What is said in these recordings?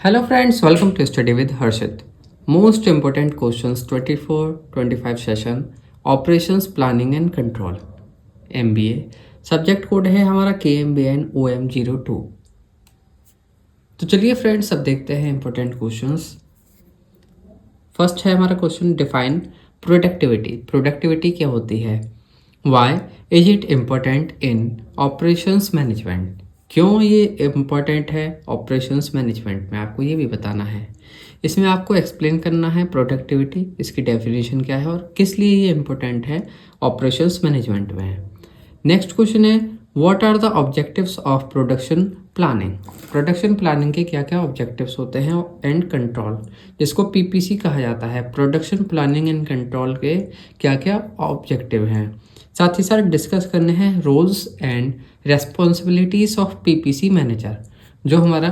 Hello friends, welcome to Study with Harshit. Most important questions 24-25 session Operations Planning and Control MBA. Subject code है हमारा KMBN OM02। तो चलिए friends अब देखते हैं इंपॉर्टेंट क्वेश्चंस। फर्स्ट है हमारा क्वेश्चन डिफाइन प्रोडक्टिविटी। प्रोडक्टिविटी क्या होती है? Why is it important in operations management? क्यों ये इम्पोर्टेंट है ऑपरेशंस मैनेजमेंट में, आपको ये भी बताना है। इसमें आपको एक्सप्लेन करना है प्रोडक्टिविटी, इसकी डेफिनेशन क्या है और किस लिए ये इम्पोर्टेंट है ऑपरेशंस मैनेजमेंट में। नेक्स्ट क्वेश्चन है what are the objectives of production planning? Production planning के क्या क्या ऑब्जेक्टिव्स होते हैं एंड कंट्रोल, जिसको पीपीसी कहा जाता है। प्रोडक्शन प्लानिंग एंड कंट्रोल के क्या क्या ऑब्जेक्टिव हैं, साथ ही साथ डिस्कस करने हैं roles and responsibilities of PPC manager. जो हमारा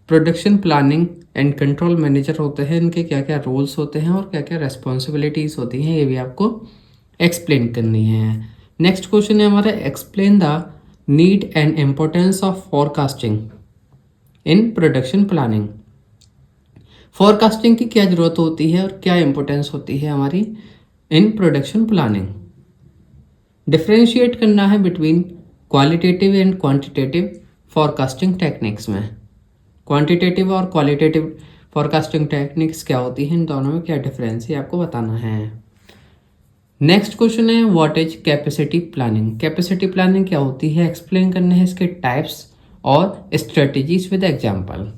production planning and control manager होते हैं, इनके क्या क्या रोल्स होते हैं और क्या क्या रेस्पॉन्सिबिलिटीज़ होती हैं, ये भी आपको एक्सप्लेन करनी है। नेक्स्ट क्वेश्चन है हमारा explain the need and importance of forecasting in production planning. Forecasting की क्या ज़रूरत होती है और क्या इंपॉर्टेंस होती है हमारी इन प्रोडक्शन प्लानिंग। डिफ्रेंशिएट करना है between qualitative and quantitative forecasting techniques में। क्वांटिटेटिव और क्वालिटेटिव फोरकास्टिंग टेक्निक्स क्या होती हैं, इन दोनों में क्या डिफरेंस है आपको बताना है। नेक्स्ट क्वेश्चन है what is capacity planning. Capacity planning क्या होती है, एक्सप्लेन करने हैं इसके टाइप्स और स्ट्रेटजीज विद एग्जांपल।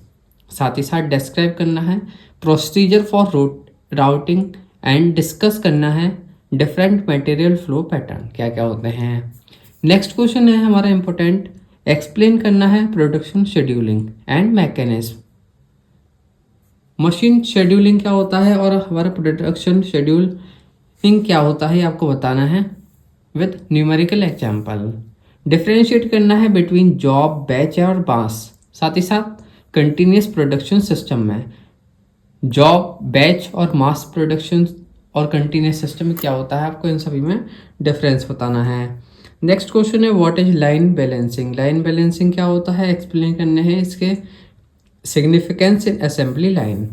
साथ ही साथ डिस्क्राइब करना है procedure for routing and discuss करना है डिफरेंट मटेरियल फ्लो पैटर्न क्या क्या होते हैं। नेक्स्ट क्वेश्चन है हमारा इंपॉर्टेंट एक्सप्लेन करना है production scheduling and mechanism. Machine scheduling क्या होता है और हमारा प्रोडक्शन शेड्यूलिंग क्या होता है आपको बताना है विद न्यूमेरिकल एग्जांपल। डिफरेंशिएट करना है बिटवीन जॉब, बैच और मास। साथ ही साथ कंटिन्यूस प्रोडक्शन सिस्टम में जॉब, बैच और मास प्रोडक्शन और कंटिन्यूस सिस्टम में क्या होता है, आपको इन सभी में डिफरेंस बताना है। नेक्स्ट क्वेश्चन है what is line balancing. Line balancing क्या होता है, एक्सप्लेन करने हैं इसके सिग्निफिकेंस इन असेंबली लाइन।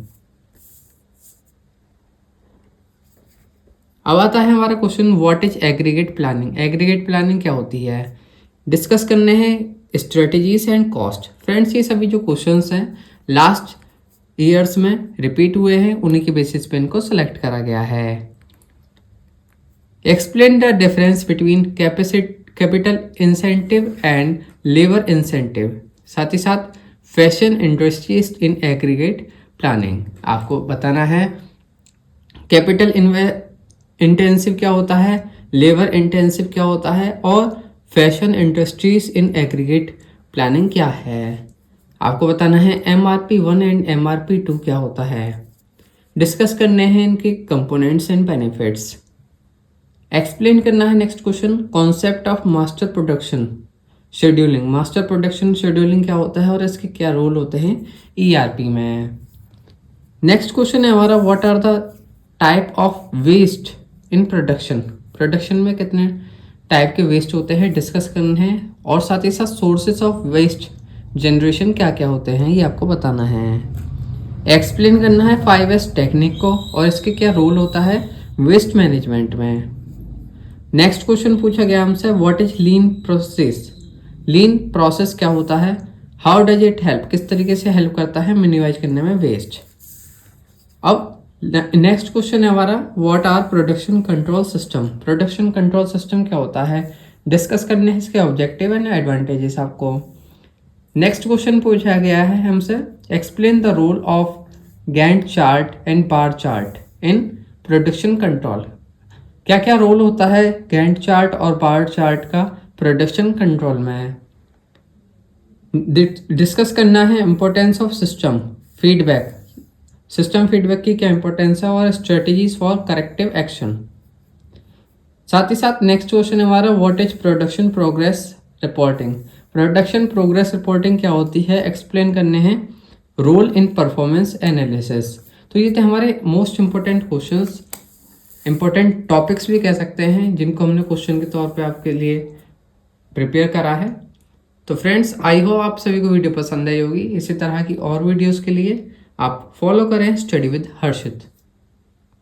अब आता है हमारा question what is aggregate planning. Aggregate planning क्या होती है, डिस्कस करने हैं स्ट्रेटजीज एंड कॉस्ट। फ्रेंड्स ये सभी जो क्वेश्चंस हैं लास्ट ईयर्स में रिपीट हुए हैं, उन्हीं के बेसिस पे इनको सेलेक्ट करा गया है। Explain the difference between capital incentive and labour incentive. साथ ही साथ fashion industries in aggregate planning आपको बताना है। कैपिटल इंटेंसिव क्या होता है, लेबर इंटेंसिव क्या होता है और fashion industries in aggregate planning क्या है आपको बताना है। MRP1 एंड MRP2 क्या होता है, डिस्कस करने हैं इनके कंपोनेंट्स एंड बेनिफिट्स। एक्सप्लेन करना है next question concept of master production scheduling. Master production scheduling क्या होता है और इसके क्या रोल होते हैं ERP में। नेक्स्ट क्वेश्चन है हमारा what are the type of waste in production. Production में कितने टाइप के वेस्ट होते हैं, डिस्कस करने हैं और साथ ही साथ सोर्सेस ऑफ वेस्ट जनरेशन क्या क्या होते हैं ये आपको बताना है। एक्सप्लेन करना है 5S टेक्निक को और इसके क्या रोल होता है वेस्ट मैनेजमेंट में। नेक्स्ट क्वेश्चन पूछा गया हमसे what is lean process. Lean process क्या होता है, हाउ डज इट हेल्प, किस तरीके से हेल्प करता है मिनिमाइज करने में वेस्ट। अब नेक्स्ट क्वेश्चन है हमारा what are production control system. Production control system क्या होता है, डिस्कस करने हैं इसके ऑब्जेक्टिव एंड एडवांटेजेस आपको। नेक्स्ट क्वेश्चन पूछा गया है हमसे explain the role of Gantt chart and bar chart in production control. क्या क्या रोल होता है गैंट चार्ट और बार चार्ट का प्रोडक्शन कंट्रोल में। डिस्कस करना है importance of system feedback. System feedback की क्या इंपॉर्टेंस है और स्ट्रेटजीज फॉर करेक्टिव एक्शन। साथ ही साथ नेक्स्ट क्वेश्चन है हमारा what is production progress reporting. Production progress reporting क्या होती है, एक्सप्लेन करने हैं रोल इन परफॉर्मेंस एनालिसिस। तो ये थे हमारे most important questions, important topics भी कह सकते हैं, जिनको हमने क्वेश्चन के तौर पे आपके लिए प्रिपेयर करा है। तो फ्रेंड्स आई होप आप सभी को वीडियो पसंद आई होगी। इसी तरह की और वीडियोस के लिए आप फॉलो करें स्टडी विद हर्षित।